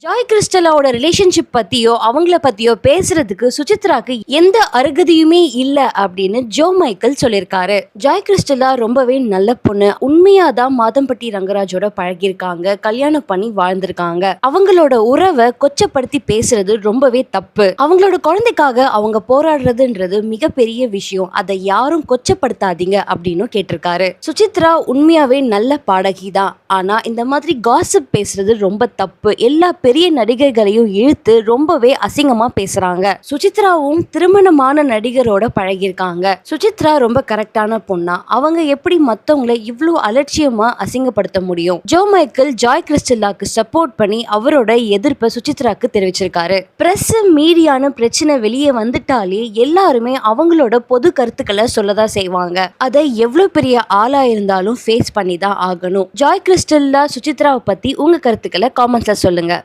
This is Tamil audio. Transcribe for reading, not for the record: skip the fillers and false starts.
ஜாய் கிறிஸ்டலாவோட ரிலேஷன்ஷிப் பத்தியோ அவங்கள பத்தியோ பேசுறதுக்கு சுசித்ராக்கு எந்த அருகதையுமே இல்ல அப்படின்னு ஜோ மைக்கேல் சொல்லியிருக்காரு. ஜாய் கிறிஸ்டலா ரொம்பவே நல்ல பொண்ணு, உண்மையாதான் மாதம்பட்டி ரங்கராஜோட பழகியிருக்காங்க, கல்யாணம் பண்ணி வாழ்ந்திருக்காங்க. அவங்களோட உறவை கொச்சப்படுத்தி பேசுறது ரொம்பவே தப்பு. அவங்களோட குழந்தைக்காக அவங்க போராடுறதுன்றது மிகப்பெரிய விஷயம், அதை யாரும் கொச்சப்படுத்தாதீங்க அப்படின்னு கேட்டிருக்காரு. சுசித்ரா உண்மையாவே நல்ல பாடகி தான், ஆனா இந்த மாதிரி காசிப் பேசுறது ரொம்ப தப்பு. எல்லா பெரிய நடிகர்களையும் இழுத்து ரொம்பவே அசிங்கமா பேசுறாங்க. சுசித்ராவும் திருமணமான நடிகரோட பழகியிருக்காங்க. சுசித்ரா ரொம்ப கரெக்டான பொண்ணா, அவங்க எப்படி மத்தவங்களை இவ்வளவு அலட்சியமா அசிங்கப்படுத்த முடியும்? ஜோ மைக்கேல் ஜாய் கிறிஸ்டலாக்கு சப்போர்ட் பண்ணி அவரோட எதிர்ப்பை சுசித்ராக்கு தெரிவிச்சிருக்காரு. பிரஸ் மீடியான பிரச்சனை வெளியே வந்துட்டாலே எல்லாருமே அவங்களோட பொது கருத்துக்களை சொல்லதான் செய்வாங்க. அதை எவ்வளவு பெரிய ஆளா இருந்தாலும் ஃபேஸ் பண்ணி தான் ஆகணும். ஜாய் கிறிஸ்டலா சுசித்ராவை பத்தி உங்க கருத்துக்களை காமெண்ட்ஸ்ல சொல்லுங்க.